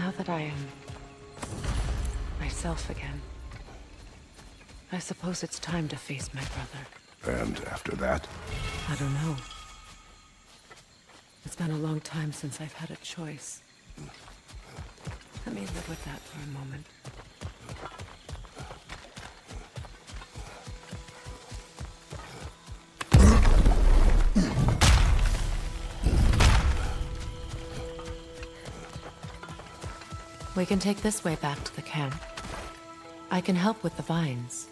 Now that I am myself again, I suppose it's time to face my brother. And after that? I don't know. It's been a long time since I've had a choice. Let me live with that for a moment. We can take this way back to the camp. I can help with the vines.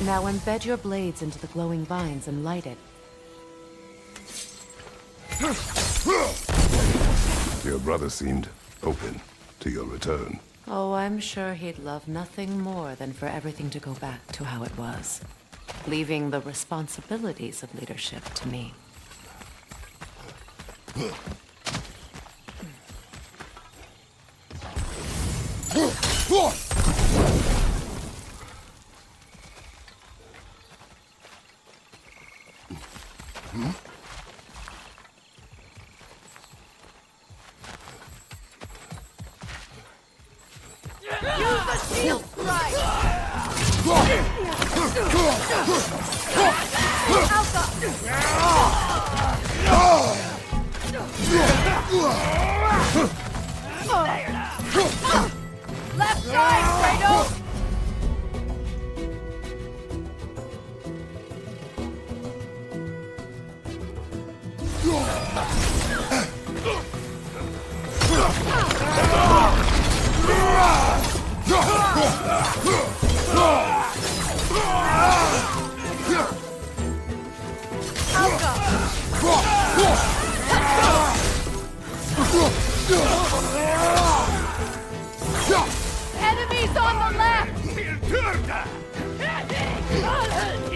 Now embed your blades into the glowing vines and light it. Your brother seemed open to your return. Oh, I'm sure he'd love nothing more than for everything to go back to how it was, leaving the responsibilities of leadership to me. Left side, Kratos! Enemies on the left! Behind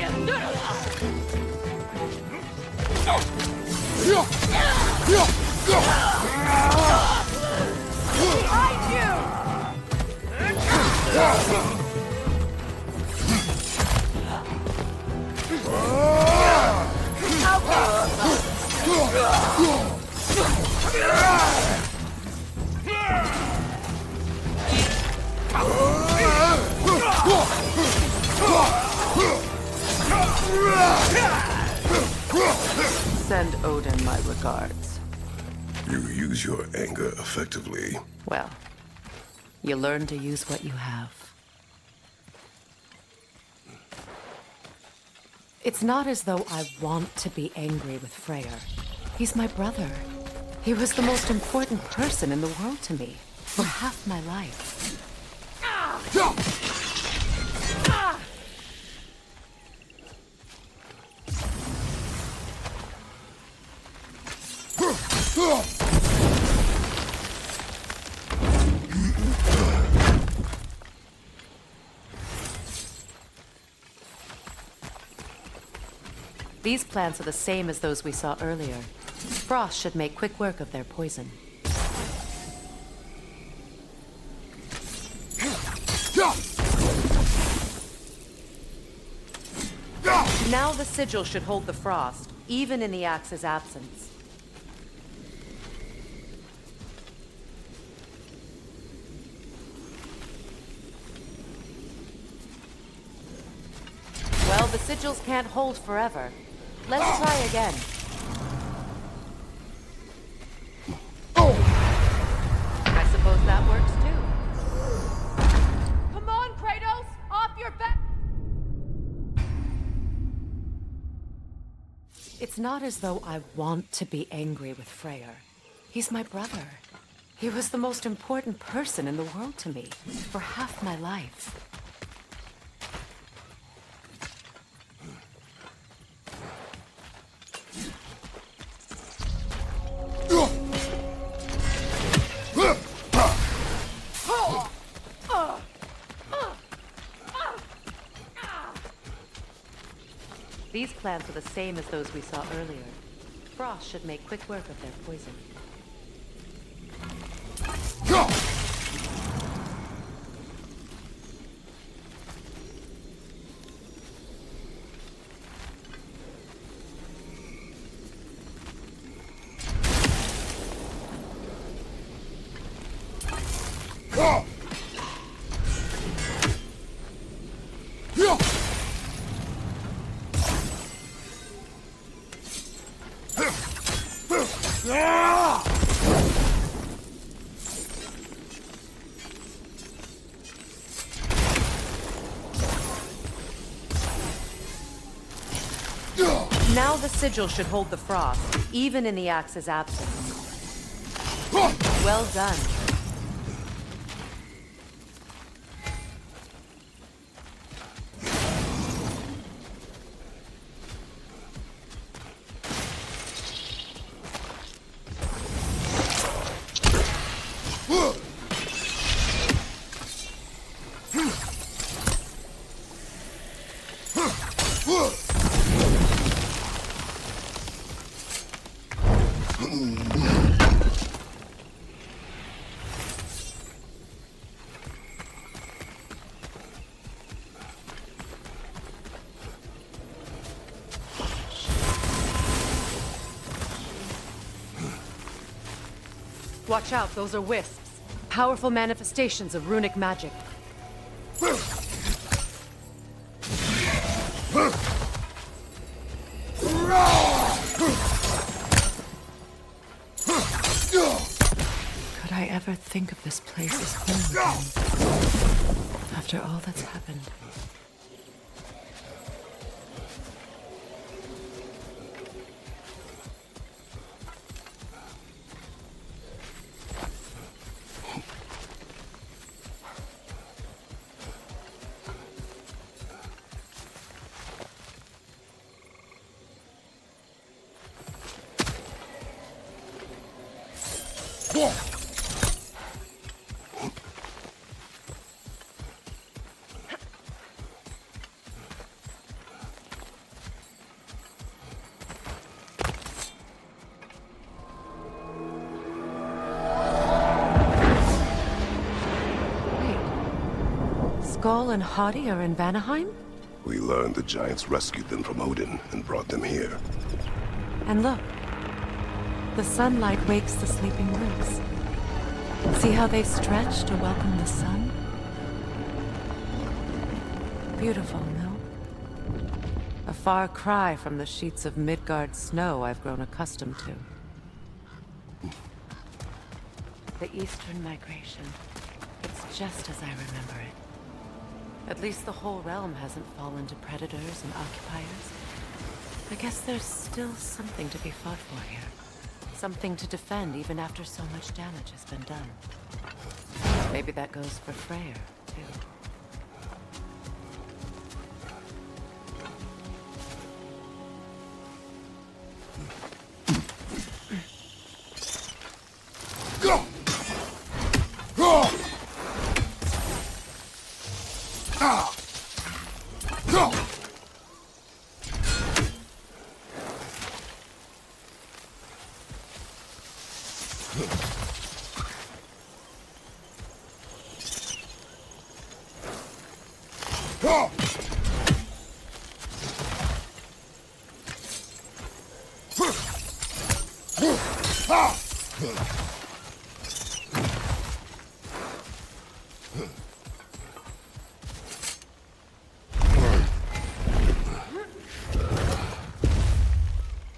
Send Odin my regards. You use your anger effectively. Well, you learn to use what you have. It's not as though I want to be angry with Freya. He's my brother. He was the most important person in the world to me for half my life. These plants are the same as those we saw earlier. Frost should make quick work of their poison. Now the sigil should hold the frost, even in the axe's absence. Well, the sigils can't hold forever. Let's try again. I suppose that works too. Come on, Kratos! Off your back! It's not as though I want to be angry with Freya. He's my brother. He was the most important person in the world to me for half my life. These plants are the same as those we saw earlier. Frost should make quick work of their poison. Now the sigil should hold the frost, even in the axe's absence. Well done. Watch out, those are wisps. Powerful manifestations of runic magic. Could I ever think of this place as home again? After all that's happened. Skull and Hadi are in Vanaheim? We learned the giants rescued them from Odin and brought them here. And look, the sunlight wakes the sleeping roots. See how they stretch to welcome the sun? Beautiful, no? A far cry from the sheets of Midgard snow I've grown accustomed to. The Eastern migration. It's just as I remember it. At least the whole realm hasn't fallen to predators and occupiers. I guess there's still something to be fought for here. Something to defend even after so much damage has been done. Maybe that goes for Freya, too.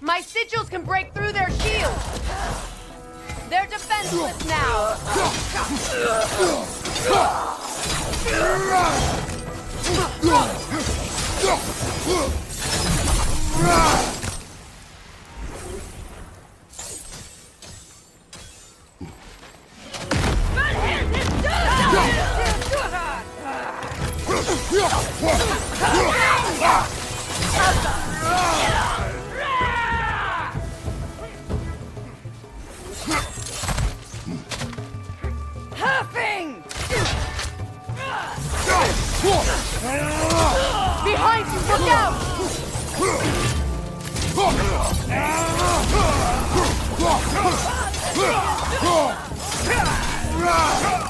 My sigils can break through their shields! They're defenseless now! Behind you, look out!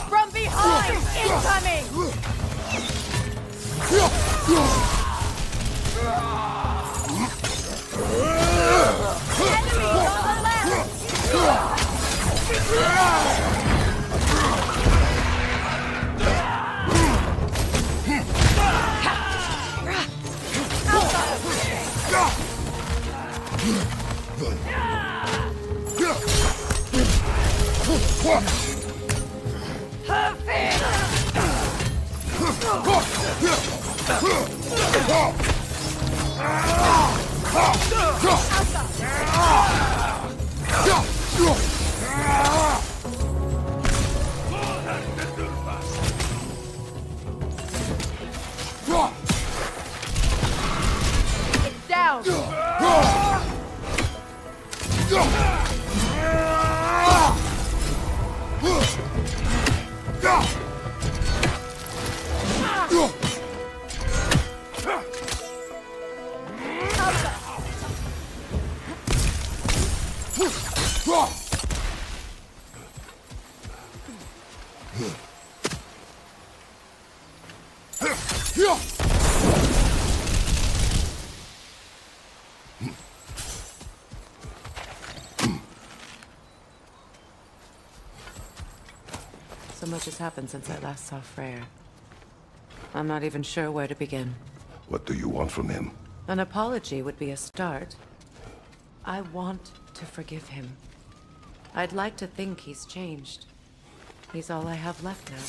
From behind! Incoming! Enemies on the left! It's down! So much has happened since I last saw Freya. I'm not even sure where to begin. What do you want from him? An apology would be a start. I want to forgive him. I'd like to think he's changed. He's all I have left now.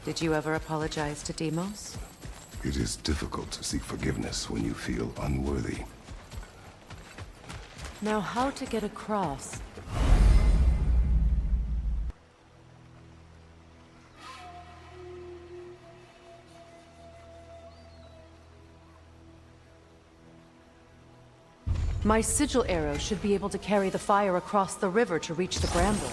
Did you ever apologize to Demos? It is difficult to seek forgiveness when you feel unworthy. Now, how to get across? My sigil arrow should be able to carry the fire across the river to reach the bramble.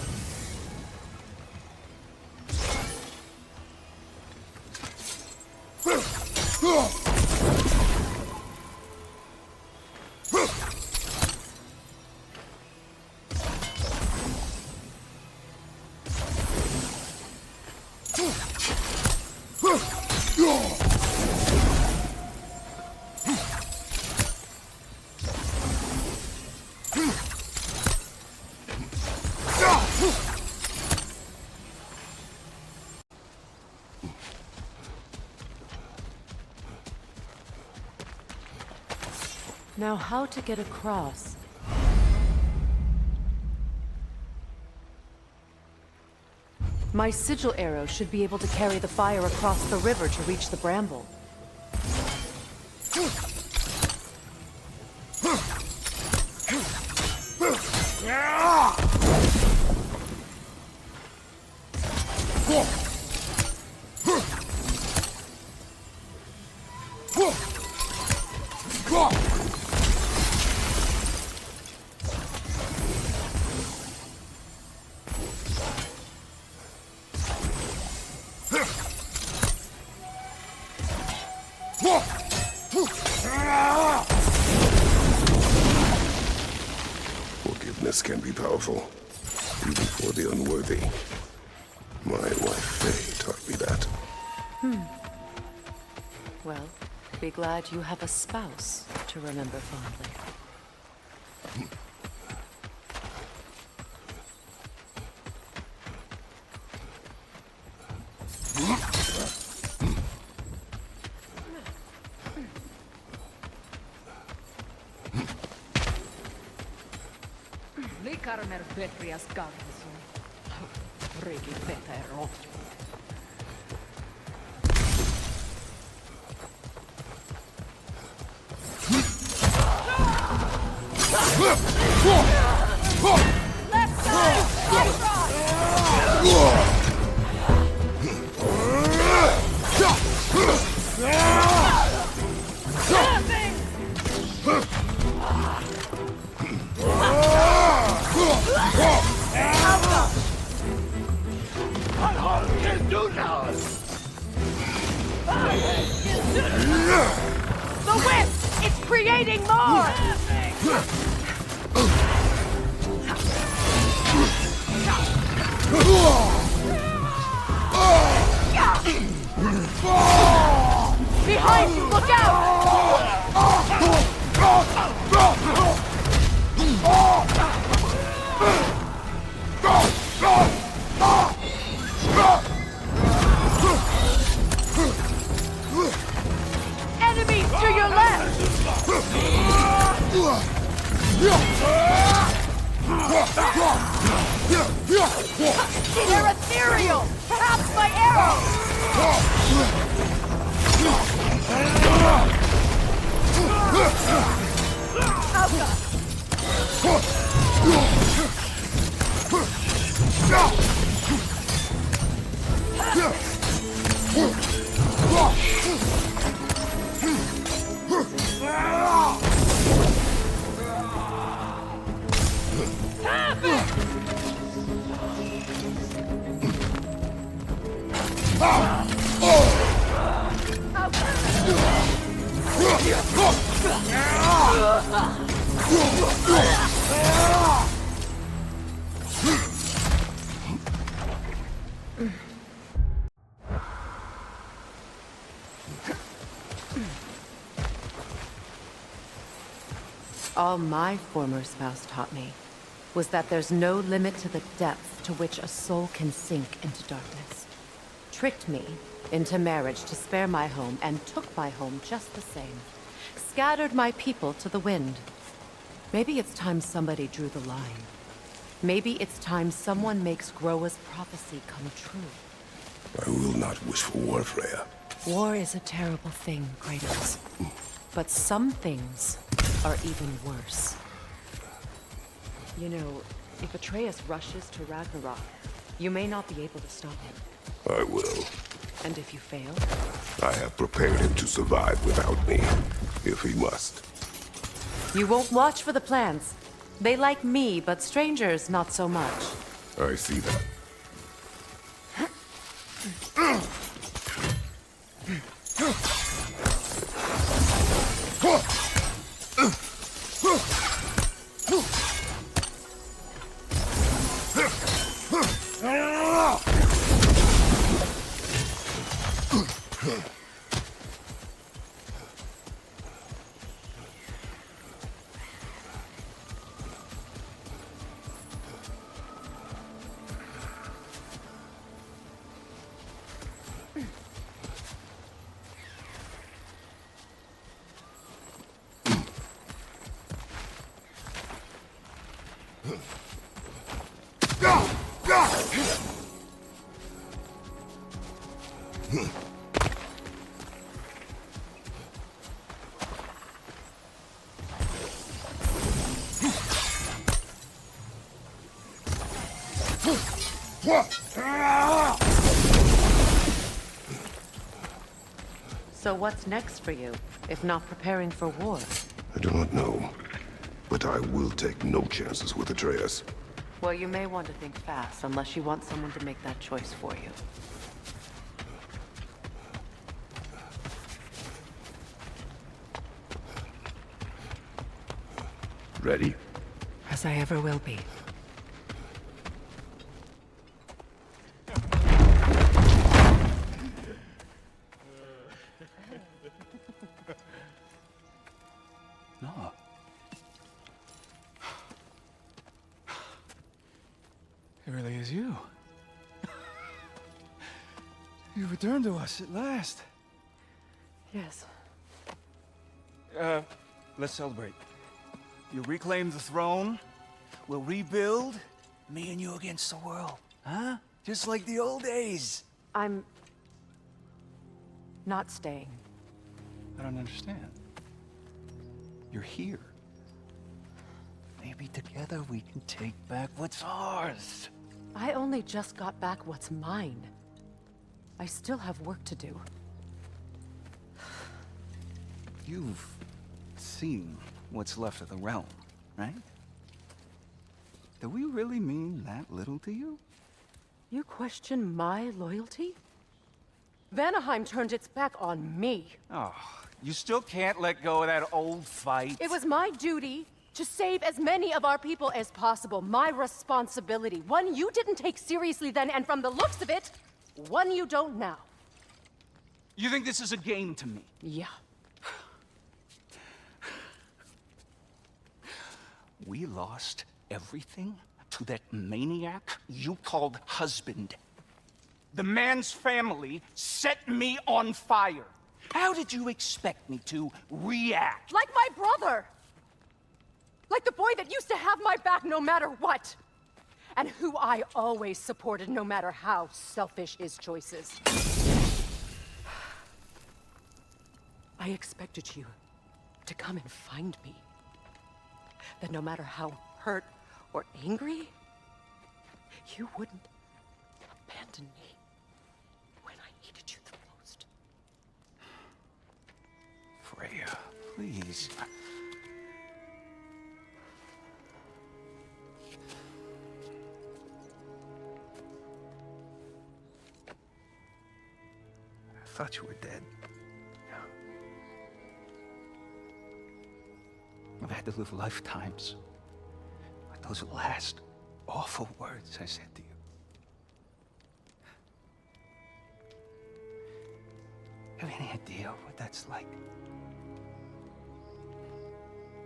Now, how to get across? My sigil arrow should be able to carry the fire across the river to reach the bramble. Forgiveness can be powerful, even for the unworthy. My wife Faye taught me that. Well, be glad you have a spouse to remember fondly. Likarmer Petrias Garrison. Riki Vetero. Left side! Right cross! The whip! It's creating more! Behind you! Look Enemies to your left! They're ethereal! Perhaps my arrow! All my former spouse taught me was that there's no limit to the depth to which a soul can sink into darkness. Tricked me into marriage to spare my home and took my home just the same. Scattered my people to the wind. Maybe it's time somebody drew the line. Maybe it's time someone makes Groa's prophecy come true. I will not wish for war, Freya. War is a terrible thing, Kratos. But some things are even worse. You know, if Atreus rushes to Ragnarok, you may not be able to stop him. I will. And if you fail? I have prepared him to survive without me, if he must. You won't watch for the plans. They like me, but strangers not so much. I see that. So what's next for you, if not preparing for war? I do not know, but I will take no chances with Atreus. Well, you may want to think fast, unless you want someone to make that choice for you. Ready? As I ever will be. No. It really is you. You returned to us at last. Yes. Let's celebrate. You reclaim the throne. We'll rebuild. Me and you against the world. Huh? Just like the old days. I'm... not staying. I don't understand. You're here. Maybe together we can take back what's ours. I only just got back what's mine. I still have work to do. You've seen what's left of the realm, right? Do we really mean that little to you? You question my loyalty? Vanaheim turned its back on me. Oh, you still can't let go of that old fight? It was my duty to save as many of our people as possible. My responsibility. One you didn't take seriously then, and from the looks of it, one you don't now. You think this is a game to me? Yeah. We lost everything to that maniac you called husband. The man's family set me on fire. How did you expect me to react? Like my brother! Like the boy that used to have my back no matter what! And who I always supported no matter how selfish his choices. I expected you to come and find me. That no matter how hurt or angry, You wouldn't abandon me when I needed you the most. Freya, please. I thought you were dead. I've had to live lifetimes with those last awful words I said to you. Have any idea what that's like?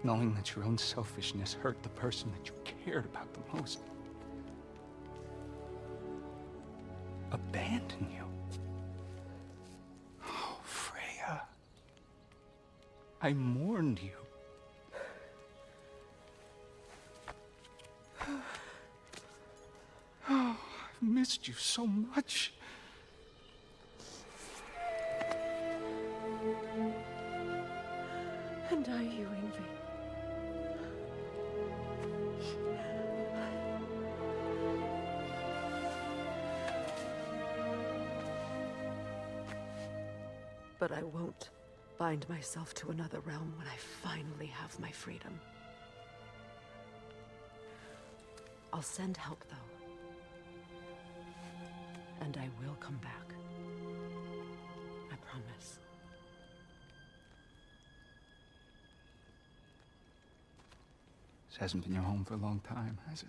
Knowing that your own selfishness hurt the person that you cared about the most. Abandon you. Oh, Freya. I mourned you. Oh, I've missed you so much. And are you, Ingvi? But I won't bind myself to another realm when I finally have my freedom. I'll send help, though. And I will come back. I promise. This hasn't been your home for a long time, has it?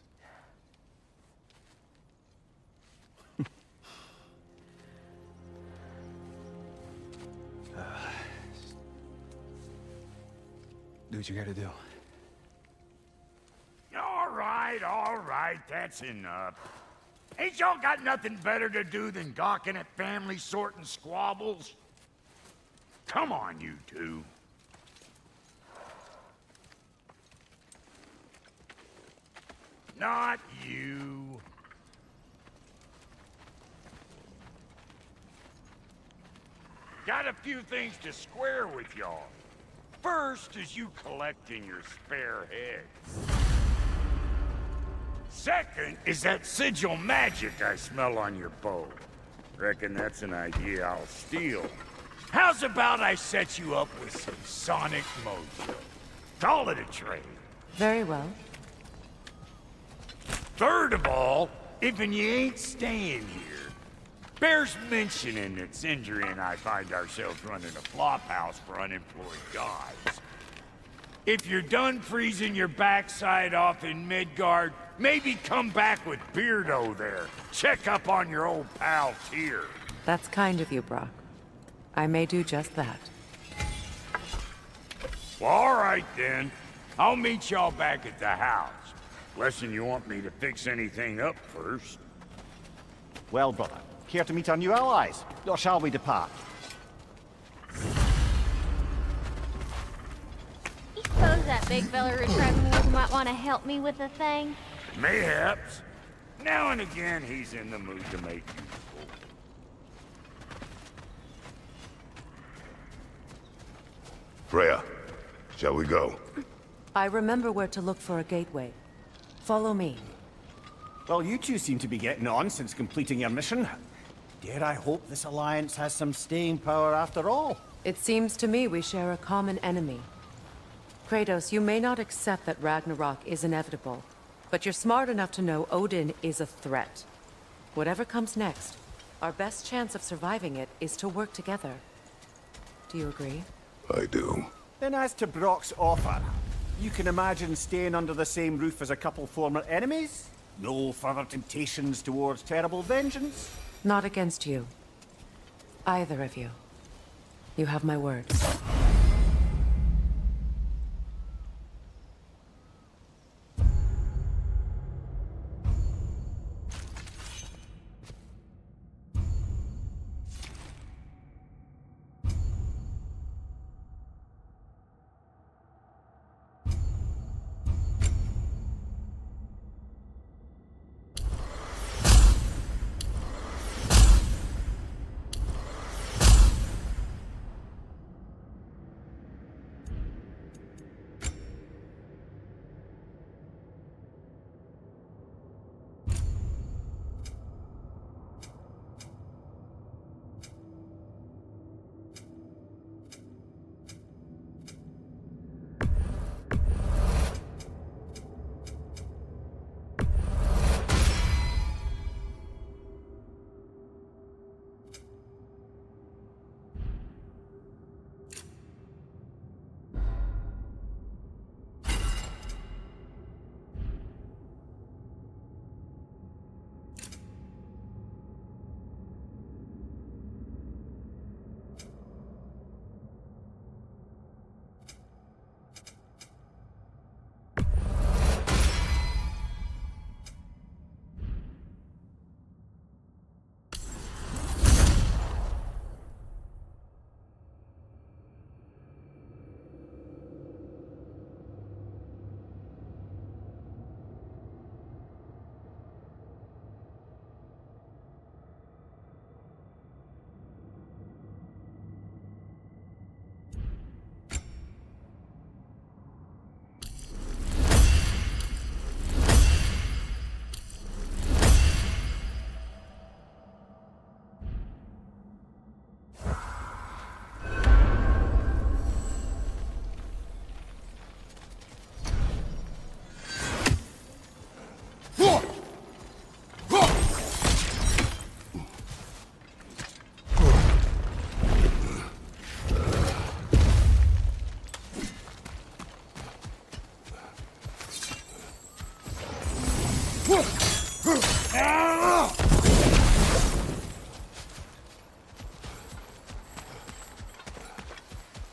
Do what you gotta do. All right, that's enough. Ain't y'all got nothing better to do than gawking at family sorting squabbles? Come on, you two. Not you. Got a few things to square with y'all. First is you collecting your spare heads. Second is that sigil magic I smell on your bow. Reckon that's an idea I'll steal. How's about I set you up with some sonic mojo? Call it a trade. Very well. Third of all, if you ain't staying here, bears mentioning that Sindri and I find ourselves running a flop house for unemployed guys. If you're done freezing your backside off in Midgard, maybe come back with Beardo there. Check up on your old pal Tyr. That's kind of you, Brock. I may do just that. Well, all right then. I'll meet y'all back at the house. Lesson you want me to fix anything up first. Well, brother, care to meet our new allies? Or shall we depart? You suppose that big fella you're traveling with might want to help me with a thing? Mayhaps. Now and again, he's in the mood to make useful. Freya, shall we go? I remember where to look for a gateway. Follow me. Well, you two seem to be getting on since completing your mission. Dare I hope this alliance has some staying power after all? It seems to me we share a common enemy. Kratos, you may not accept that Ragnarok is inevitable, but you're smart enough to know Odin is a threat. Whatever comes next, our best chance of surviving it is to work together. Do you agree? I do. Then as to Brock's offer, you can imagine staying under the same roof as a couple former enemies? No further temptations towards terrible vengeance? Not against you. Either of you. You have my word.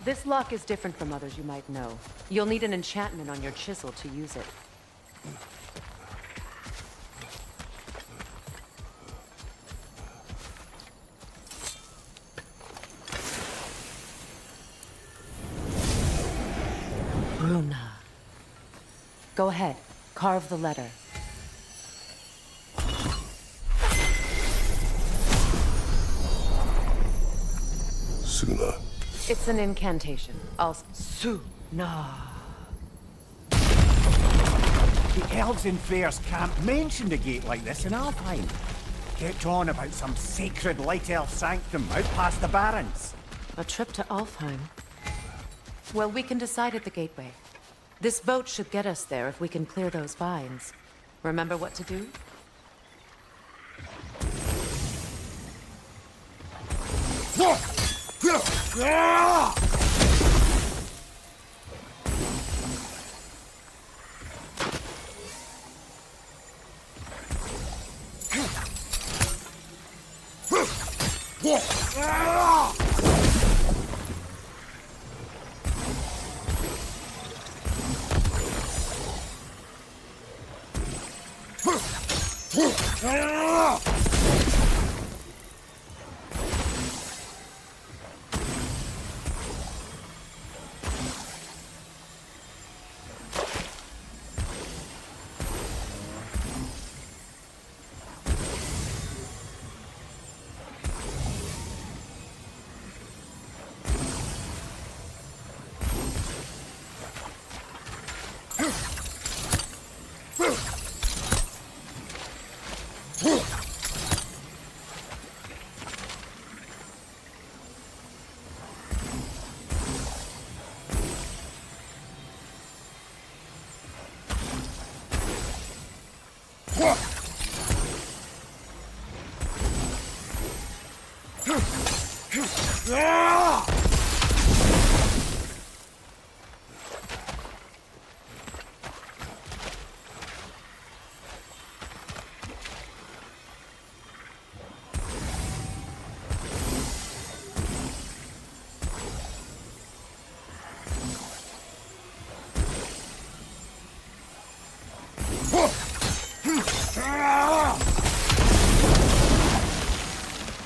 This lock is different from others you might know. You'll need an enchantment on your chisel to use it. Runa. Go ahead. Carve the letter. Suna. It's an incantation. Suna. The elves in Freya's camp mentioned a gate like this in Alfheim. Kept on about some sacred light elf sanctum out past the Barrens. A trip to Alfheim. Well, we can decide at the gateway. This boat should get us there if we can clear those vines. Remember what to do?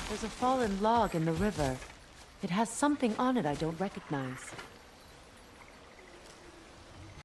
There's a fallen log in the river. It has something on it I don't recognize.